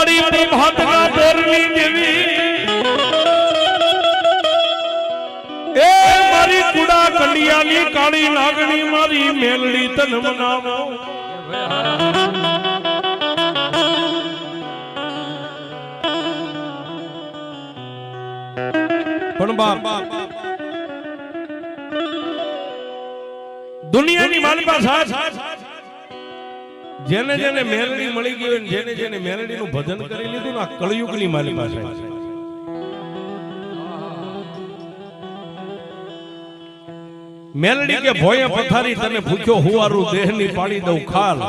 મારી પ્રભાતના બોરની જેવી એ મારી કુડા કંડિયાની કાળી નાગણી મારી મેલડી તન મનાવો પણ બાપ દુનિયાની માલિકા સાથ જેને જેને મેલડી મળી ગઈ હોય જેને જેને મેલડીનું ભજન કરી લીધું ને આ કળયુગની માલિકા છે મેલડી કે ભોય પથારી તને ભૂખ્યો હુવારું દેહની પાડી દઉં ખાલ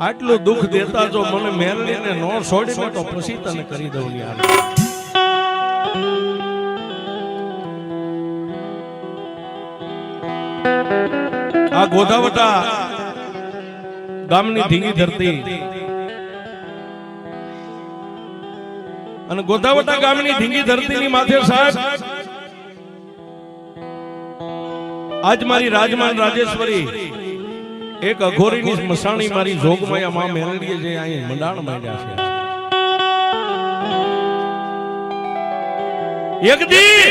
આટલું દુઃખ દેતા જો મને મેલડીને નો છોડીને તો પછી તને કરી દઉં યાર આ ગોધાવટા ગામની ધીંગી ધરતી અને ગોધાવટા ગામની ધીંગી ધરતીની માથે સાહેબ આજ મારી રાજમાન રાજેશ્વરી એક અઘોરીની મસાણી મારી જોગમાયા માં મેલડીએ જે અહીં મંડાણ માંડ્યા છે એક દી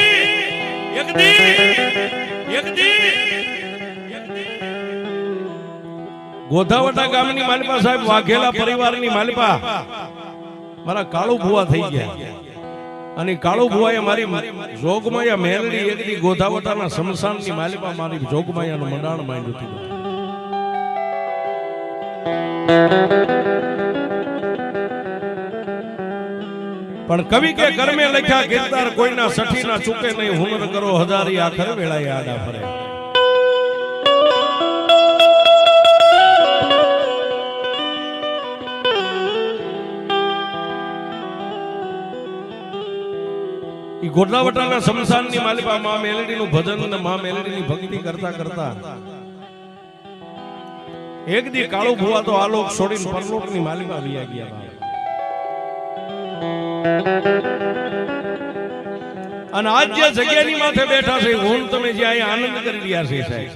ગોધાવટા ગામની માલિપા સાહેબ વાઘેલા પરિવારની માલિપા મારા કાળુ ભુવા થઈ ગયા અને કાળુ ભુવાએ મારી જોગમાયા મેલડી એકદી ગોધાવટાના શમશાનની માલિપા મારી જોગમાયાનું મંડાણ માંડ્યું હતું પણ કવિ કે કર્મે લખ્યા ગીરદાર કોઈના સઠી ના ચૂકે નહીં હુનર કરો હજારી આખર વેળાએ આડા ફરે ગોધાવટાના શમશાનની માલિકા માં મેલડીનું ભજન અને માં મેલડીની ભક્તિ કરતા કરતા એક દી કાળુ ભુવા તો આલોક છોડીને પરલોકની માલિકા વિયા ગયા અને આજ જે જગ્યાની માથે બેઠા છે હું તમે જે અહીંયા આનંદ કરી રહ્યા છે સાહેબ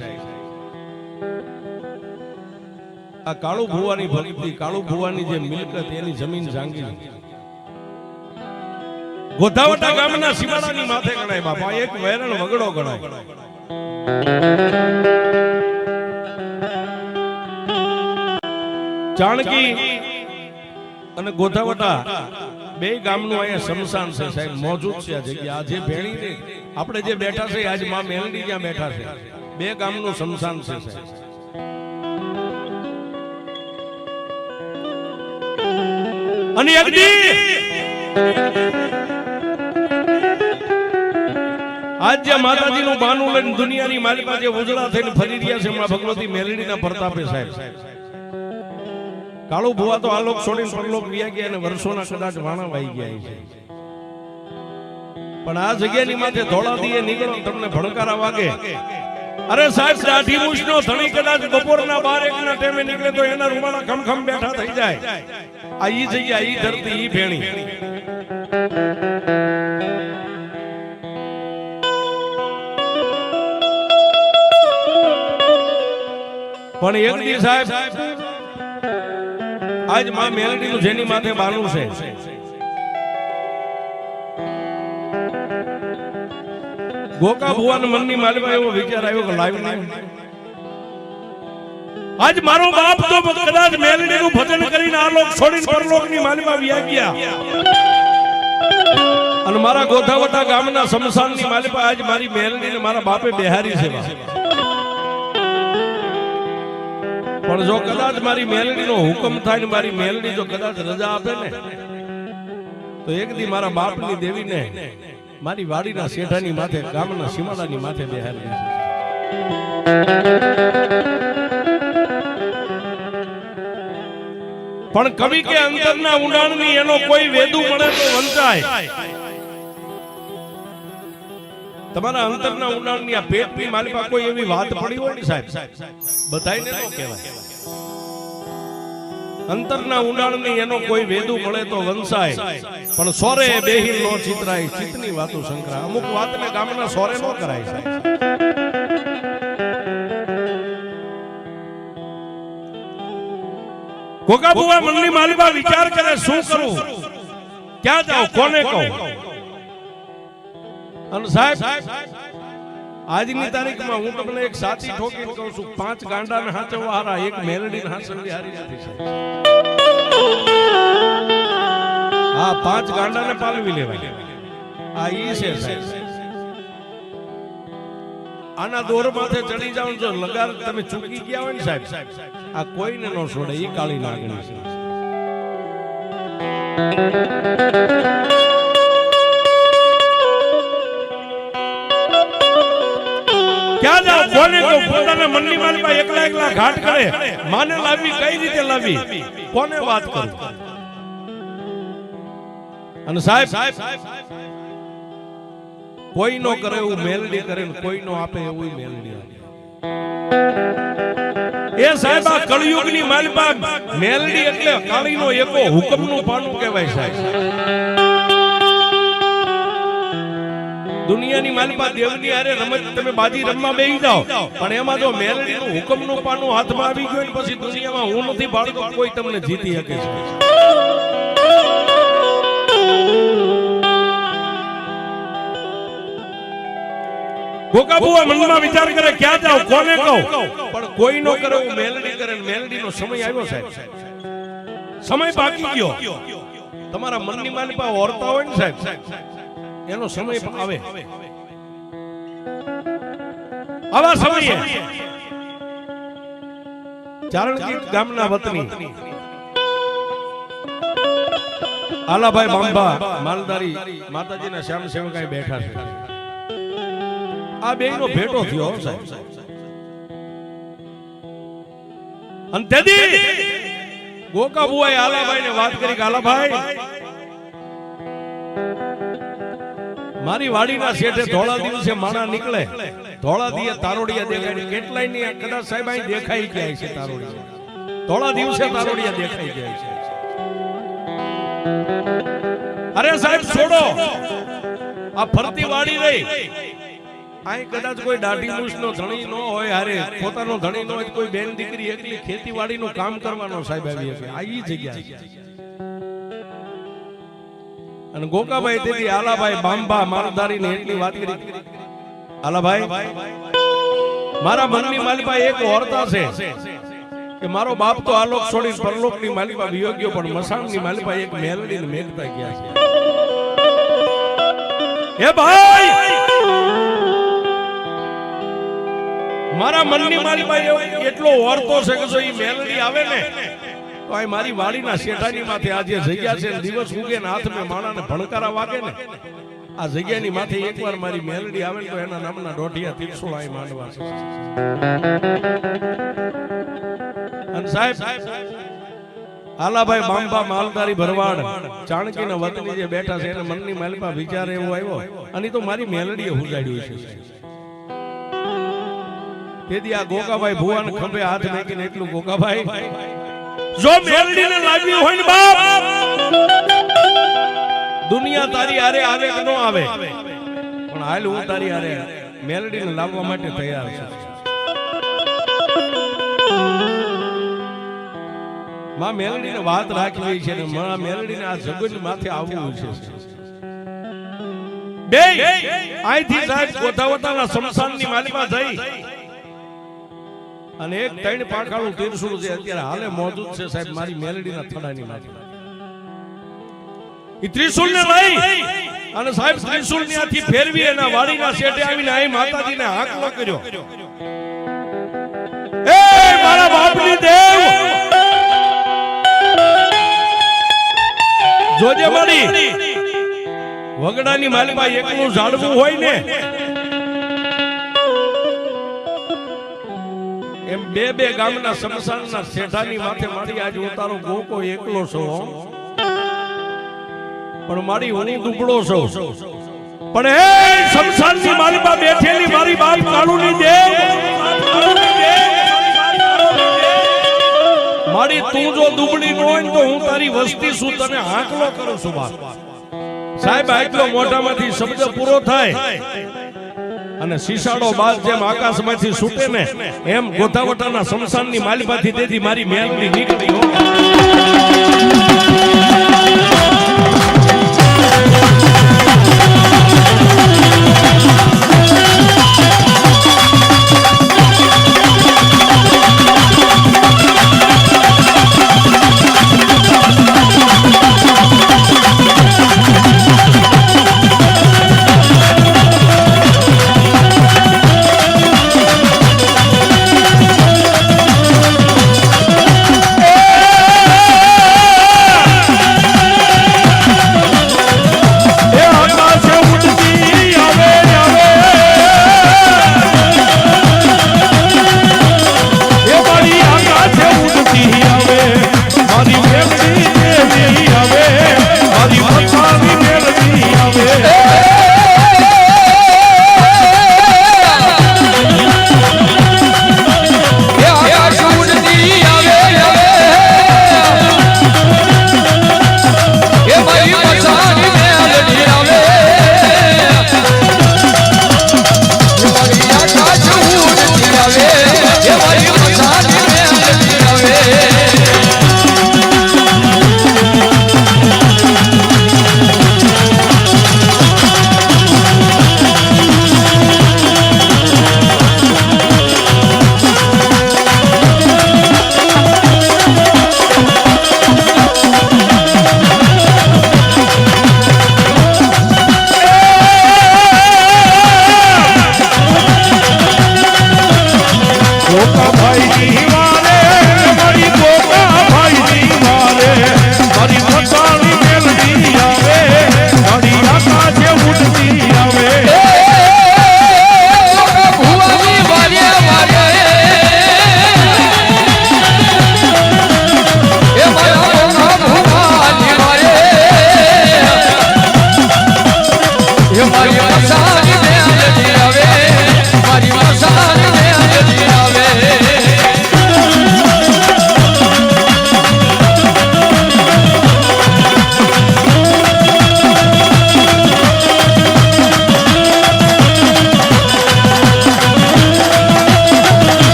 આ કાળુ ભુવાની ભક્તિ કાળુ ભુવાની જે મિલકત એની જમીન જાંગી ગોધાવટા ગામના સીમાડાની માથે ગણાય બાપા એક વેરણ વગડો ગણાય ચાણકી અને ગોધાવટા બે ગામનું અહીંયા શમશાન છે સાહેબ મોજૂદ છે આ જગ્યા આ જે ભેણી ને આપણે જે બેઠા છે આજ માં મેલડી જ્યાં બેઠા છે બે ગામનું શમશાન છે સાહેબ અને એક દી આજ જે માતાજીનું બાનું લઈને દુનિયાની માલિકા જે ઉજળા થઈને ફરી રહ્યા છે માં ભગવતી મેલડીના પ્રતાપે સાહેબ કાળુ ભુવા તો આલોક છોડીને પરલોક વિયા ગયા અને વર્ષોના કદાચ વાણા વાઈ ગયા છે પણ આ જગ્યાની માથે ધોળા દીએ નીકળો તમને ભણકારા વાગે અરે સાહેબ દાઢી મૂછનો ધણી કદાચ બપોરના 12-1 ના ટાઈમે નીકળે તો એના રૂમાલા ખમખમ બેઠા થઈ જાય આ ઈ જગ્યા ઈ ધરતી ઈ ભેણી પણ એક દી સાહેબ આજ માં મેલડીનું જેની માથે બાનું છે ગોકા ભુવાના મનની માલિકા એવો વિચાર આવ્યો કે લાઈવ નહીં આજ મારો બાપ તો કદાચ મેલડીનું ભજન કરીને આલોક છોડીને પરલોકની માલિકા વિયા ગયા અને મારા ગોધાવટા ગામના શમશાનની માલિકા આજ મારી મેલડીને મારા બાપે બેહારી છે પણ જો કદાચ મારી મેલડીનો હુકમ થાય ને મારી મેલડી જો કદાચ રજા આપે ને તો એક દી મારા બાપની દેવીને મારી વાડીના શેઠાની માથે ગામના સીમાડાની માથે બેહારી છે પણ કવિ કે અંતરના ઊંડાણની એનો કોઈ વેદુ મળે તો વંચાય તમારા અંતરના ઊંડાણની આ પેટની માલિકા કોઈ એવી વાત પડી હોય ને સાહેબ બધાયને ન કહેવાય અંતરના ઊંડાણની એનો કોઈ વેદુ મળે તો વંશાય પણ સોરે બેહીન નો ચિતરાય ચિતની વાતો શંકરા અમુક વાતને ગામના સોરે નો કરાય સાહેબ ગોગા બુઆ મનની માલિકા વિચાર કરે શું કરું, ક્યાં જાઉં, કોને કહું. અને સાહેબ આજની તારીખમાં હું તમને એક સાચી ઠોકીને કહું છું, 5 ગાંડાને હાચવવા હારા એક મેલડીને હાચવવી હારી નથી સાહેબ. હા, 5 ગાંડાને પાલવી લેવાય. આ ઈ છે સાહેબ. આના દોર માથે ચડી જાવ, જો લગાર તમે ચૂકી ગયા હોય ને સાહેબ, આ કોઈને ન છોડે. ઈ કાળી નાગણી છે. ક્યાં જાવ, કોને કહું? પોતાના મનની માલિકા એકલા ઘાટ કરે. માને લાવવી કઈ રીતે લાવવી, કોને વાત કરું? અને સાહેબ કોઈ નો કરે એવું મેલડી કરે, કોઈ નો આપે એવું મેલડી આપે. એ સાહેબ આ કળિયુગની માલિકા મેલડી એટલે કાળીનો એકો હુકમનું પાનું કહેવાય સાહેબ. દુનિયાની માલિકા દેવની હારે રમત તમે બાજી રમવા બેસી જાઓ, પણ એમાં જો મેલડીનું હુકમનું પાનું હાથમાં આવી ગયું પછી દુનિયામાં હું નથી ભાળતો કોઈ તમને જીતી શકે છે. ગોગા બુઆ મનમાં વિચાર કરે ક્યાં જાવ, કોને કહું, પણ કોઈ નો કરે એવું મેલડી કરે. મેલડીનો સમય આવ્યો સાહેબ, સમય બાકી ગયો. તમારા મનની માલિકા ઓરતા હોય ને સાહેબ, એનો સમય આવે. આવા સમયે ચારણગીર ગામના વતની આલાભાઈ બાંભા માલધારી માતાજીના શ્યામ સેવકાએ બેઠા છે. આ બેયનો ભેટો થયો સાહેબ. અને તેથી ગોગા બુઆએ આલાભાઈને વાત કરી કે આલાભાઈ, મારી વાડીના શેઠે ધોળા દિવસે માણા નીકળે, ધોળા દિયે તારોડિયા દેખાય. કેટલાય ની કદાચ સાહેબ અહીં દેખાઈ ગયા છે તારોડિયા. ધોળા દિવસે તારોડિયા દેખાઈ ગયા છે. અરે સાહેબ છોડો, આ ફરતી વાડી રહી. અહીં કદાચ કોઈ દાઢી મૂછ નો ધણી ન હોય, હારે પોતાનો ધણી ન હોય, કોઈ બેન દીકરી એકલી ખેતીવાડી નું કામ કરવાનો સાહેબ આવી શકે. આ ઈ જગ્યા છે. અને ગોગાભાઈ તેથી આલાભાઈ બાંભા માલધારી ને એટલી વાત કરી, આલાભાઈ મારા મનની માલિકા એક ઓરતા છે કે મારો બાપ તો આલોક છોડી પરલોક ની માલિકા વિયો ગયો, પણ મસાણ ની માલિકા એક મેલડી ને મેઘતા ગયા છે. એ ભાઈ મારા મનની માલિકા એટલો ઓરતો છે કે જો ઈ મેલડી આવે ને તો આ મારી વાડીના શેઠાની માથે આ જે જગ્યા છે, દિવસ ઉગે ને હાથમાં માણાને ભણકારા વાગે ને, આ જગ્યાની માથે એકવાર મારી મેલડી આવે ને તો એના નામના દોઢિયા ત્રિશુળ અહીં માંડવા છે. અને સાહેબ આલાભાઈ બાંભા માલધારી ભરવાડ ચાણકીના વતની જે બેઠા છે એને મનની માલિકા વિચાર એવો આવ્યો, અને તો મારી મેલડીએ હુજાડ્યું છે. તેથી આ ગોગાભાઈ ભુવાને ખંભે હાથ નાખીને એટલું, ગોગાભાઈ જો મેલડીને લાવ્યું હોય ને બાપ, દુનિયા તારી હારે આવે કે ન આવે, પણ હાલ હું તારી હારે મેલડીને લાવવા માટે તૈયાર છું. માં મેલડીને વાત રાખવી છે ને માં મેલડીને આ જગત માથે આવવું છે. બે અહીંથી સાહેબ ગોધાવતાના સ્મશાનની માલિકા જઈ અને એક 3 પાખાળું ત્રિશુળ છે અત્યારે હાલે મોજૂદ છે સાહેબ મારી મેલડીના થડાની માથે. ઈ ત્રિશુળને લઈ અને સાહેબ ત્રિશુળની આથી ફેરવી એના વાડીના શેઠે આવીને અહીં માતાજીને હાકલો કર્યો, એ મારા બાપની દેવ જોજે મારી વગડાની માલિકા એકલું ઝાડવું હોય ને એમ બે ગામના સ્મશાનના શેઠાની માથે મારી આજ ઉતારો ગોકો એકલો છો, પણ મારી હું દુબળો છું. પણ હે સ્મશાનની માલિકા બેઠેલી મારી બાપ કાળુની દેવ, મારી તું જો દુબળી ન હોય તો હું તારી વસ્તી છું, તને હાકલો કરું છું. બાપ સાહેબ આટલો મોઢામાંથી શબ્દ પૂરો થાય અને શીશાડો બાદ જેમ આકાશમાંથી છૂટે ને એમ ગોધાવટાના શમશાનની માલિપાથી તેથી મારી મેલડી નીકળી હો.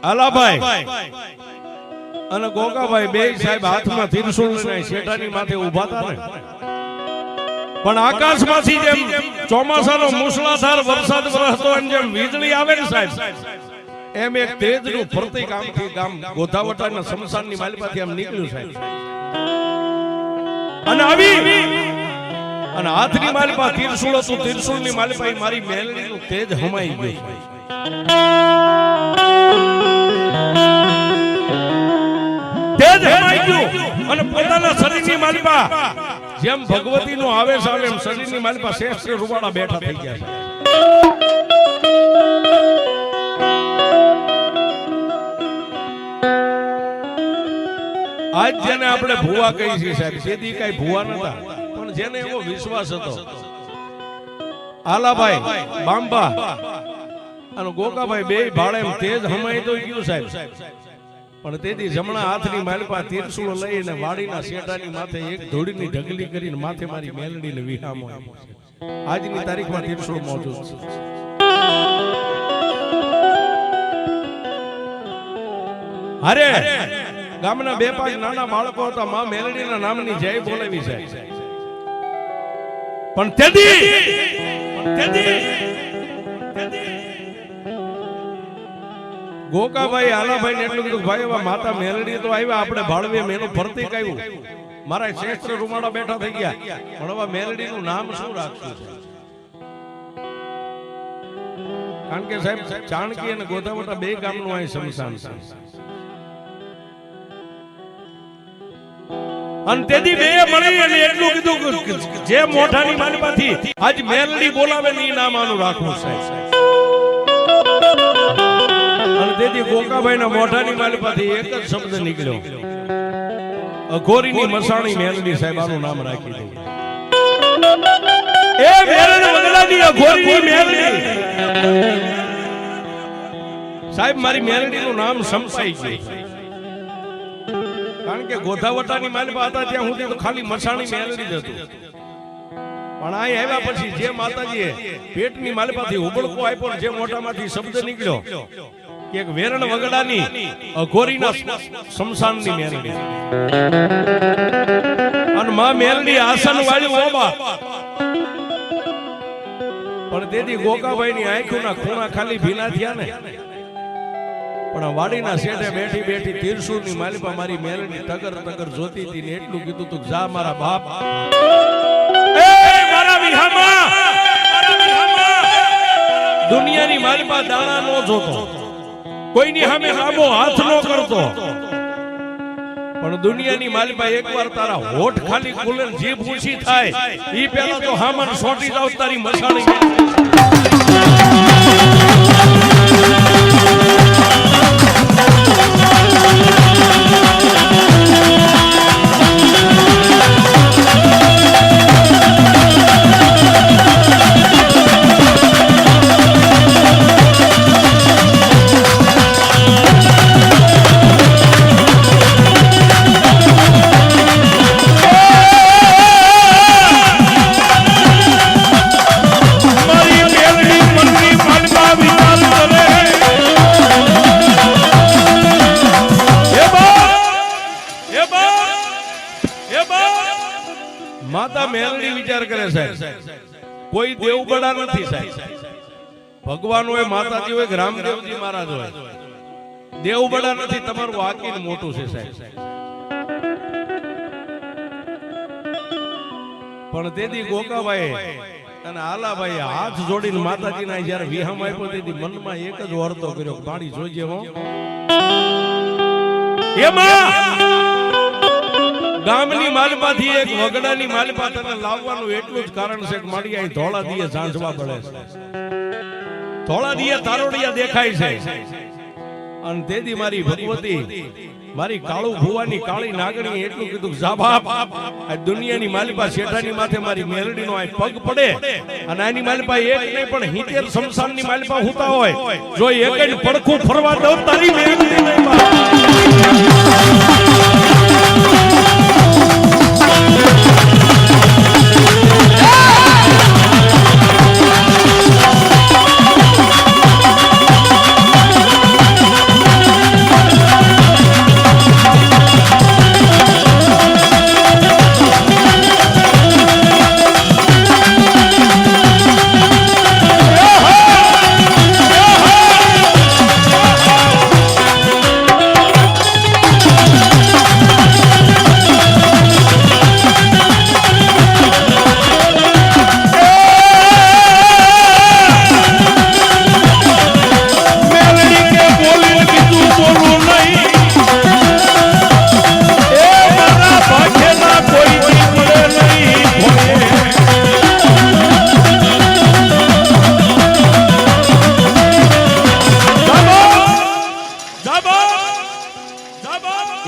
આલાભાઈ અને ગોગાભાઈ બે સાહેબ હાથમાં ત્રિશુળ લઈને શેઠાની માથે ઊભા હતા ને પણ આકાશમાંથી જેમ ચોમાસાનો મુસળાધાર વરસાદ વરસતો અને જેમ વીજળી આવે ને સાહેબ એમ એક તેજનું પ્રતીક આમથી ગામ ગોધાવટાના શમશાનની માલિપાથી આમ નીકળ્યું સાહેબ અને આવી અને હાથની માલિપા ત્રિશુળ હતું ત્રિશુળની માલિપા મારી મેલડીનું તેજ હમાઈ ગયું તેજ હમાઈ ગયું અને પોતાના શરીરની માલિપા જેમ ભગવતીનો આવેશ આવે એમ શરીરની માલિપા શ્રેષ્ઠ રૂવાડા બેઠા થઈ ગયા છે. આજ જેને આપણે ભુવા કહી છીએ સાહેબ તેથી કઈ ભુવા નતા પણ જેને એવો વિશ્વાસ હતો આલાભાઈ બાંબા અને ગોકાભાઈ બે ભાડે એમ તેજ હમાઈ તો ગયું સાહેબ પણ તેથી જમણા હાથની માલિપા ત્રિશુળ લઈને વાડીના શેઠાની માથે એક ધોળીની ઢગલી કરીને માથે મારી મેલડીને વિહામો આજની તારીખમાં ત્રિશુળ મોજૂદ છે. અરે ગામના બે પાંચ નાના બાળકો હતા માં મેલડીના નામની જય બોલાવી છે પણ તેથી ગોકાભાઈ આલાભાઈ ને એટલું કીધું ભાઈ એવા માતા મેલડી તો આવ્યા આપણે ભાળવે એનું પ્રતીક આવ્યું મારા શ્રેષ્ઠ રૂમાડા બેઠા થઈ ગયા પણ હવે મેલડી નું નામ શું રાખશું કારણ કે સાહેબ ચાણકી અને ગોધાવટા બે ગામનું અહીં શમશાન છે અને તેથી બે મળી અને એટલું કીધું જે મોઢાની માલિપાથી આજ મેલડી બોલાવે ને નામ આનું રાખવું સાહેબ અને તેથી ગોકાભાઈ ના મોઢાની માલિપાથી એક જ શબ્દ નીકળ્યો અઘોરીની મસાણી મેલડી સાહેબ આનું નામ રાખી દે એ મેલડી વગડાની અઘોરીની મેલડી સાહેબ મારી મેલડીનું નામ સમસાઈ ગયું, કારણ કે ગોધાવટાની માલિપા હતા ત્યાં સુધી તો ખાલી મસાણી મેલડી જ હતું, પણ અહીં આવ્યા પછી જે માતાજીએ પેટની માલિપાથી ઉબળકો આપ્યો, જે મોઢામાંથી શબ્દ નીકળ્યો કે એક વેરણ વગડાની અઘોરીના શમશાનની મેલડી, અને માં મેલડી આસન વાળી ઓબા, પણ તેથી ગોકાભાઈની આંખોના ખૂણા ખાલી ભીના થયા ને, પણ વાડીના શેઠે બેઠી બેઠી તીરસુરની માલિપા મારી મેલડી તગર તગર જોતી હતી ને એટલું કીધું તું, જા મારા બાપ, દુનિયાની માલિપા દાણા નો જોતો, કોઈની સામે આબો હાથ નો કરતો, પણ દુનિયાની માલિપા એકવાર તારા હોઠ ખાલી ખુલે જીભ ઊંચી થાય ઈ પહેલા તો હામન સોટી જાવ તારી મસાણી. માતા મેલડી વિચાર કરે સાહેબ, કોઈ દેવબડા નથી સાહેબ, ભગવાન હોય, માતાજી હોય, રામદેવજી મહારાજ હોય, દેવબડા નથી, તમારું આકીન મોટું છે સાહેબ. પણ તેથી ગોકાભાઈ અને આલાભાઈ હાથ જોડીને માતાજીના જ્યારે વિહામ આપ્યો તેથી મનમાં એક જ વર્તો કર્યો, પાણી જોઈજે હો. એમાં ગામની માલપાથી એક વગડાની માલપા તને લાવવાનું એટલું જ કારણ છે કે મારી અહીં ધોળા દીએ ઝાંઝવા પડે છે, ધોળા દીએ તારોડિયા દેખાય છે, અને તેથી મારી ભગવતી મારી કાળુ ભુવાની કાળી નાગણી એટલું કીધું, જા બાપ, આ દુનિયાની માલપા શેઠાની માથે મારી મેલડીનો આ પગ પડે, અને આની માલપા એક નહીં પણ 70 શમશાનની માલપા હોતા હોય, જો એક જ પડખું ફરવા દઉં તારી મેલડી નહીં બાપ.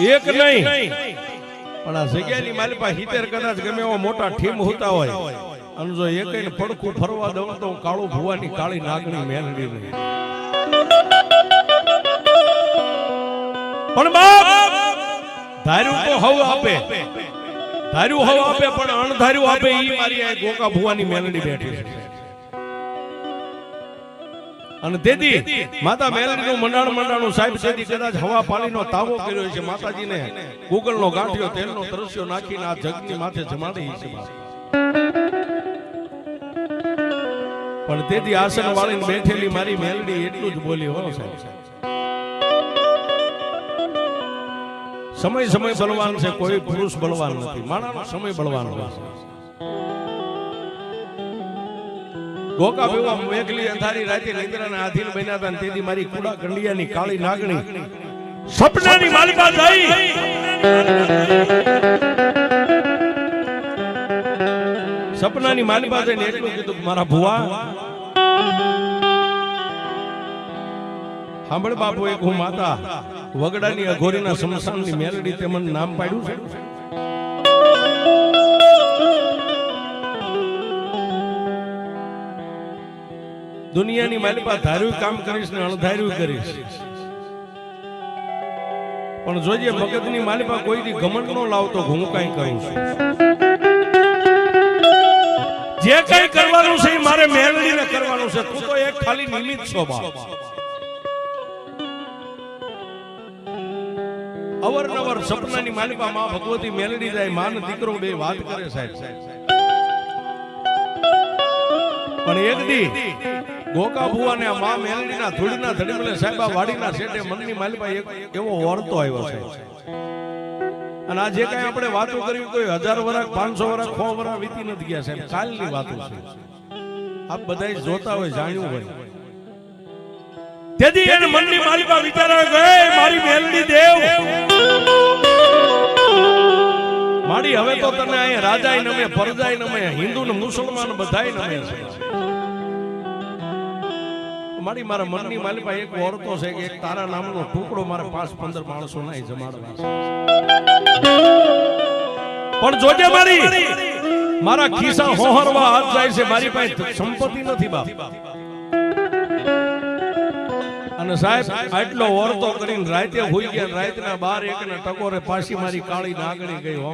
એક નહીં પણ આ જગ્યાની માલિપા 70 કદાચ ગમે એવો મોટા ઠીમ હોતા હોય, અને જો એકઈને પડખું ફરવા દઉં તો કાળુ ભુવાની કાળી નાગણી મેલડી નહીં. પણ બાપ ધાર્યું તો હવ આપે, ધાર્યું હવ આપે, પણ અણધાર્યું આપે ઈ મારી આ ગોકા ભુવાની મેલડી બેઠી છે. અને તેથી માતા મેલડીનું મંડાણું સાહેબ તેથી કદાચ હવા પાણીનો તાવો કર્યો છે, માતાજીને ગૂગલનો ગાંઠિયો તેલનો તરસ્યો નાખીને આ જગની માથે જમાડી છે. પણ તેથી આસન વાળીને બેઠેલી મારી મેલડી એટલું જ બોલી, હો સાહેબ, સમય બળવાન છે, કોઈ પુરુષ બળવાન નથી, માણાનો સમય બળવાન હોય છે. ગોકા બેવા મેઘલી અંધારી રાતે નિંદ્રાના આધીન બન્યા હતા, તેથી મારી કુડા કંડિયાની કાળી નાગણી સપનાની માલિકા થઈ. સપનાની માલિકા થઈને એટલું કીધું, મારા ભુવા સાંભળ બાપુ, એક હું માતા વગડાની અઘોરીના શમશાનની મેલડી તે મને નામ પાડ્યું છે. દુનિયાની માલિપા ધાર્યું કામ કરીશ ને અણધાર્યું કરીશ, પણ જોજે મગજની માલિપા કોઈ દી ઘમંડ નો લાવતો હું કઈ કરું છું. જે કઈ કરવાનું છે એ મારે મેળવીને કરવાનું છે. તું તો એક ખાલી નિમિત્ત છો બાપ. અવરનવર સપનાની માલિપા માં ભગવતી મેલડી જાય, માં ને દીકરો બે વાત કરે સાહેબ. પણ એક દી ગોકા ભુવા ને આ માં મેલડીના ધૂળના ધડીમલે સાહેબા વાડીના શેઠે મનની માલિપા એક એવો વર્તો આવ્યો છે. અને આ જે કઈ આપણે વાતો કરી કોઈ 1000 વર્ષ 500 વર્ષ 100 વર્ષ વીતી નથી ગયા સાહેબ, કાલની વાતો છે. આપ બધા જોતા હોય, જાણ્યું હોય. તેથી એને મનની માલિપા વિચારા ગયે મારી મેલડી દેવ મારી, હવે તો તને અહીંયા રાજાય નમે, પરજાય નમે, હિન્દુ ને મુસલમાન બધાય નમે છે. મારી મારા મનની માલિપા એક ઓરતો છે કે એક તારા નામનો ટુકડો મારે 5-15 માણસો ના જમાડવા છે. પણ જોજે મારી મારા ખિસ્સા હોહરવા હાથ જાય છે, મારી પાસે સંપત્તિ નથી બાપ. અને સાહેબ આટલો ઓરતો કરીને રાતે હોઈ ગયા, રાતના 12-1 ના ટકોરે પાછી મારી કાળી નાગણી ગઈ. હો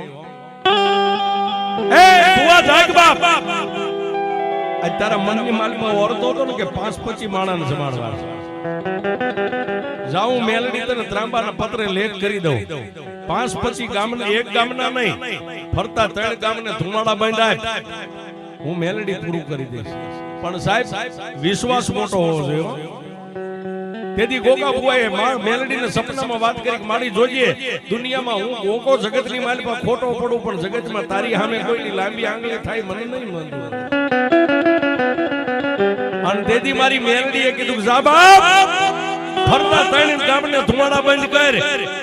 એ તુઆ જાગ બાપ, આ તારા મનની માલિકમાં ઓરતો હતો ને કે 5-25 માણસને જમાડવા જાઉં મેલડી તને ત્રાંબાના પત્રે લેખ કરી દઉં. 5-25 ગામના, એક ગામના નહીં, ફરતા 3 ગામને ધુમાડા બાંધાય, હું મેલડી પૂરું કરી દઈશ. પણ સાહેબ વિશ્વાસ મોટો હોવો જોઈએ. તેથી ગોગા બુઆએ મેલડીને સપનામાં વાત કરી કે મારી જોજે દુનિયામાં હું ગોગો જગતની માલિપા ખોટો પડું, પણ જગતમાં તારી સામે કોઈની લાંબી આંગળી થાય મને નહીં મંજૂર. અને તેથી મારી મેલડીએ કીધું જા બાપ, ફરતા 3 ગામને ધુમાડા બંધ કર.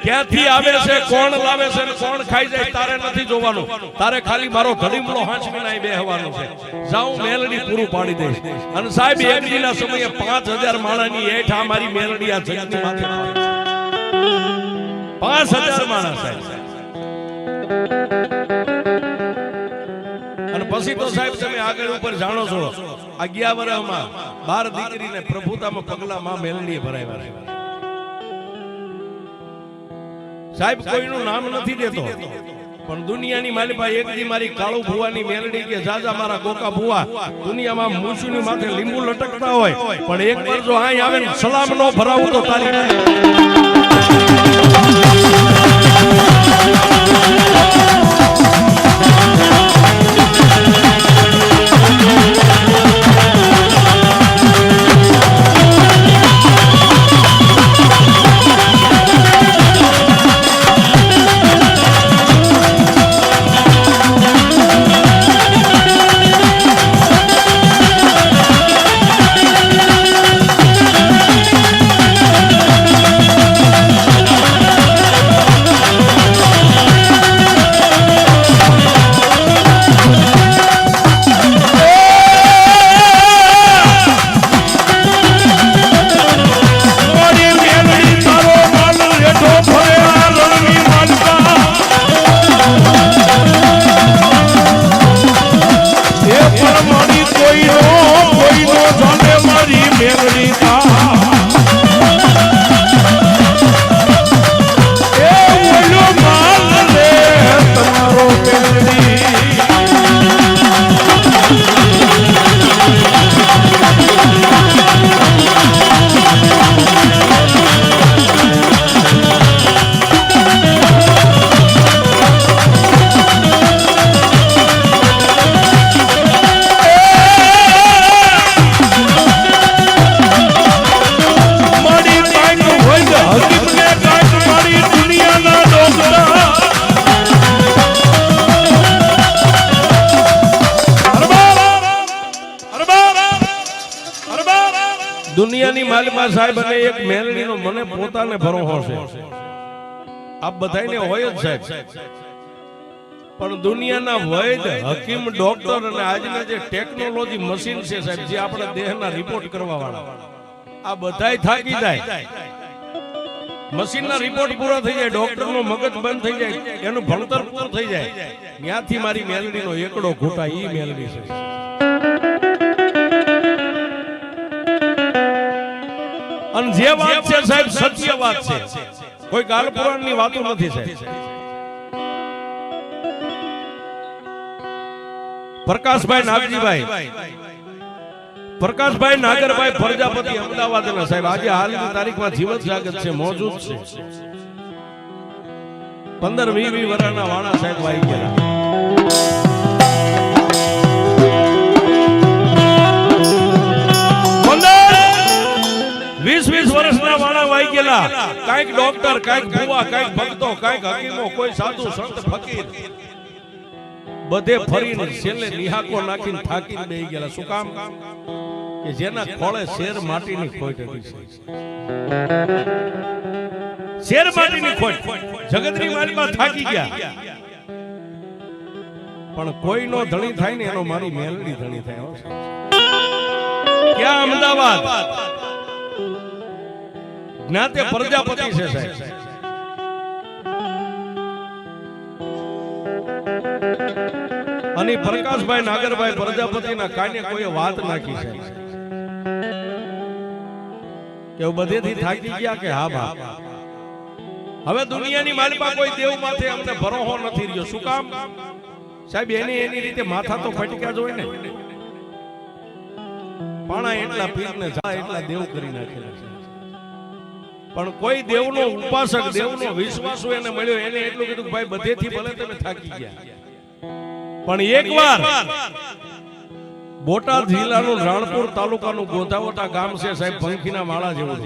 ક્યાંથી આવે છે, કોણ લાવે છે ને કોણ ખાઈ જાય તારે નથી જોવાનું. તારે ખાલી મારો ઘડીમણો હાંચવીને અહીં બેહવાનું છે. જાઉં મેલડી પૂરું પાડી દઈશ. અને સાહેબ એક દીના સમયે 5000 માણાની હેઠ આ મારી મેલડી આ જગતની માથે 5000 માણા સાહેબ. અને પછી તો સાહેબ તમે આગળ ઉપર જાણો છો 11 વર્ષમાં 12 દીકરીને પ્રભુતામાં પગલા માં મેલડીએ ભરાવ્યા છે. સાહેબ કોઈનું નામ નથી દેતો, પણ દુનિયાની માલિપા એક દી મારી કાળુ ભુવાની મેલડી કે જાજા મારા ગોકા ભુવા દુનિયામાં મૂછુની માથે લીંબુ લટકતા હોય, પણ એક વાર જો અહીં આવે ને સલામ નો ભરાવું તો તારી દુનિયાની માલિકા સાહેબ અને એક મેલડીનો મને પોતાને ભરોસો છે. આપ બધાને હોય જ સાહેબ, પણ દુનિયાના વૈદ, હકીમ, ડોક્ટર અને આજના જે ટેકનોલોજી મશીન છે સાહેબ, જે આપણા દેહના રિપોર્ટ કરવા વાળા, આ બધાય થાકી જાય. મશીનના રિપોર્ટ પૂરા થઈ જાય, ડોક્ટરનો મગજ બંધ થઈ જાય, એનું ભણતર પૂરું થઈ જાય, ત્યાંથી મારી મેલડીનો એકડો ઘૂંટા ઈ મેલડી છે. અને જે વાત છે સાહેબ સત્ય વાત છે, કોઈ ગાલ પુરાણની વાતો નથી સાહેબ. પ્રકાશભાઈ નાગજીભાઈ, પ્રકાશભાઈ નાગરભાઈ પ્રજાપતિ અમદાવાદના સાહેબ આજે હાલની તારીખમાં જીવત જાગત છે, મોજૂદ છે. 15-20 વર્ષના વાણા સાહેબ વાઈ ગયા. 20 વર્ષના વાણા વાઈ ગયેલા. કાંઈક ડોક્ટર, કાંઈક ભુવા, કાંઈક ભક્તો, કાંઈક હકીમો, કોઈ સાધુ સંત ફકીર બધે ફરીને છેલ્લે નિહાકો નાખીને થાકીને બેહી ગયેલા. શું કામ? કે જેના ખોળે શેર માટીની ખોટ હતી. શેર માટીની ખોટ, જગતની માલિકમાં થાકી ગયા. પણ કોઈનો ધણી થાય ને એનો મારી મેલડી ધણી થાય. ક્યાં? અમદાવાદ. જ્ઞાતે પ્રજાપતિ છે સાહેબ. અને પ્રકાશભાઈ નાગરભાઈ પ્રજાપતિના કાને કોઈ વાત નાખી છે કે બધેથી થાકી ગયા કે હા બા હવે દુનિયાની માલિકા કોઈ દેવ માથે અમને ભરોસો નથી રહ્યો. શું કામ સાહેબ? એની રીતે માથા તો ફટક્યા જ હોય ને. પાણા એટલા પીરને જા એટલા દેવ કરી નાખેલા છે. પણ કોઈ દેવનો ઉપાસક, દેવનો વિશ્વાસ એને મળ્યો, એને એટલું કીધું કે ભાઈ બધેથી ભલે તમે થાકી ગયા, પણ એકવાર બોટાદ જિલ્લાનું રાણપુર તાલુકાનું ગોધાવટા ગામ છે સાહેબ, પંખીના માળા જેવું.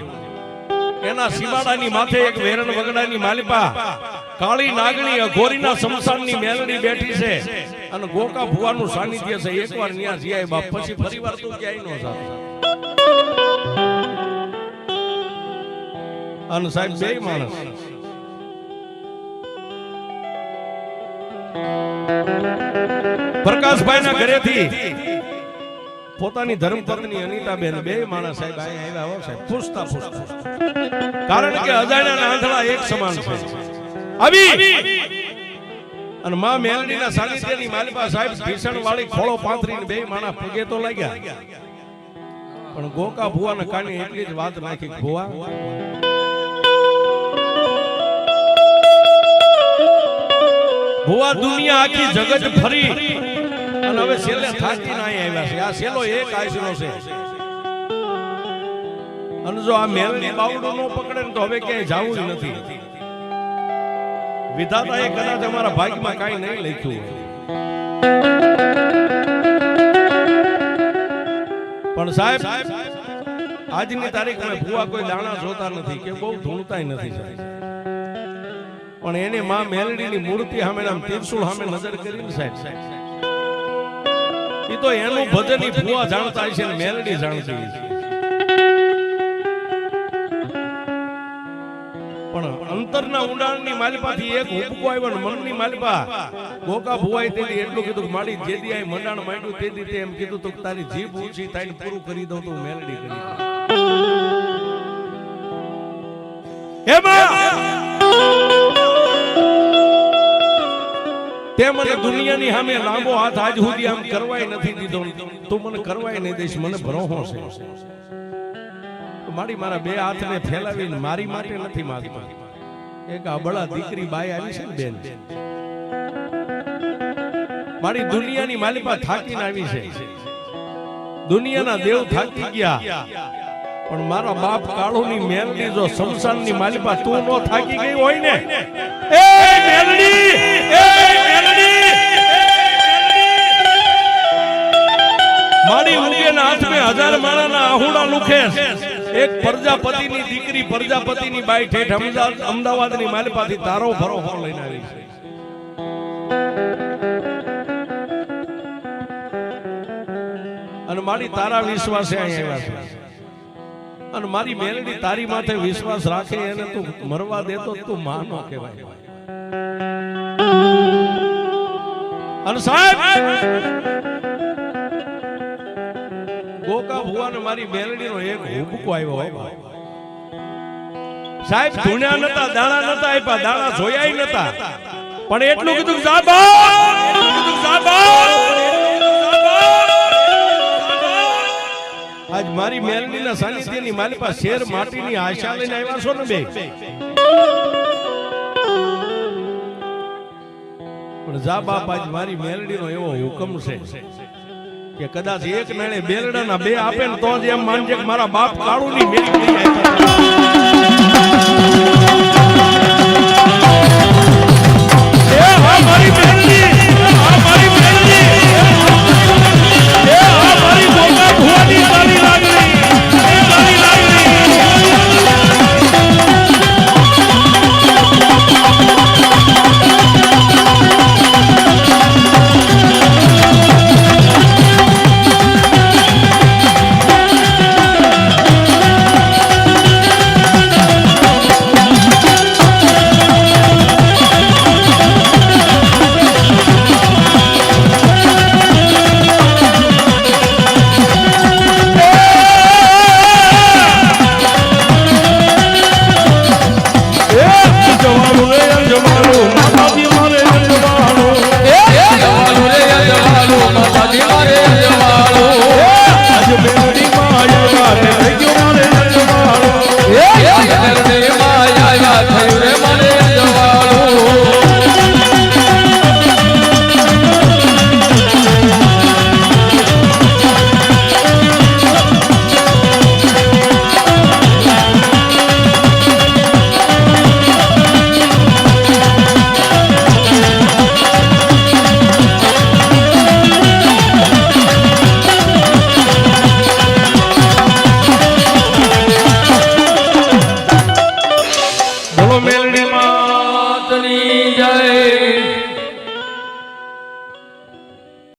એના સીમાડાની માથે એક વેરણ વગડાની માલિપા કાળી નાગણી અઘોરીના સમસાનની મેલડી બેઠી છે અને ગોકા ભુવાનું સાનિધ્ય છે. એકવાર ન્યા જીઆઈ બાપ, પછી ફરીવાર તું ક્યાંય નો જાત. અને સાહેબ બે માણસ પ્રકાશભાઈના ઘરેથી પોતાની ધર્મપત્ની અનિતાબેન બે માણસ સાહેબ આવ્યા હો સાહેબ, પૂછતા કારણ કે અજાણ્યાના આંધળા એક સમાન છે. આવી અને માં મેલડીના સાનિધ્યની માલિકા સાહેબ ભીષણ વાળી ખોળો પાંથરીને બે માણસ પગે તો લાગ્યા, પણ ગોકા ભુવાના કાને એટલી જ વાત નાખી, ભુવા ભુવા દુનિયા આખી જગત ફરી અને હવે છેલ્લે થાકીને અહીં આવ્યા છે. આ છેલ્લો એક આશરો છે અને જો આ મેલની બાવડો નો પકડે ને તો હવે ક્યાંય જાવું જ નથી. વિધાતાએ કદાચ અમારા ભાગ્યમાં કાંઈ નહીં લખ્યું, પણ સાહેબ આજની તારીખમાં ભુવા કોઈ દાણા જોતા નથી કે બહુ ધૂણતાય નથી સાહેબ. પણ એને માં મેલડીની મૂર્તિ સામે આમ ત્રિશુળ સામે નજર કરીને સાહેબ એ તો એનું ભજન ઈ ભુવા જાણતા છે ને મેલડી જાણતી છે. પણ અંતરના ઊંડાણની માલિપાથી એક હુબકો આવ્યો ને મનની માલિપા ગોકા ભુવાએ તેથી એટલું કીધું કે મારી જેદી આ મંડાણ માંડ્યું તેથી તે એમ કીધું તો તારી જીભ ઊંચી થાય ને પૂરું કરી દઉં તો મેલડી કરી એમાં તે મને દુનિયાની સામે લાંબો હાથ આજ સુધી આમ કરવાય નથી દીધો, તું મને કરવાય નહીં દઈશ, મને ભરોસો છે. મારી મારા બે હાથને ફેલાવીને મારી માટે નથી માંગતો. એક અબળા દીકરી બાઈ આવી છે ને બેન, મારી દુનિયાની માલિકા થાકીને આવી છે. દુનિયાના દેવ થાકી ગયા, પણ મારા બાપ કાળુની મેલડી જો શમશાનની માલિકા તું નો થાકી ગઈ હોય ને, એ મેલડી મારી ઉગેના હાથમાં 1000 માણાના આહુડા લુખે. એક પ્રજાપતિની દીકરી, પ્રજાપતિની બાઈ ઠેઠ અમદાવાદની માલિપાથી તારો ભરોસો લઈને આવી છે. અને મારી તારા વિશ્વાસે અહીં આવ્યા છે. અને મારી મેલડી તારી માથે વિશ્વાસ રાખે એને તું મરવા દેતો તું માનો કહેવાય. અને સાહેબ ગોકા ભુવાને મારી મેલડીનો એક હુબકો આવ્યો સાહેબ. ધૂણ્યા નતા, દાણા નતા આપ્યા, દાણા જોયા નતા, પણ એટલું કીધું આજ મારી મારી મેલડીના સાનિધ્યની માલિપા શેર માટીની આશા લઈને આવ્યા છો ને બે, પણ જા બાપ આજ મારી મેલડીનો એવો હુકમ છે કે કદાચ એક નાણે બેલડાના બે આપે ને તો જ એમ માનજે કે મારા બાપ કાળુની મેલડી મારી મેલડી મારી મેલડી મારી ગોગા ભુવાની તારી લાગણી તારી લાગણી Thank you.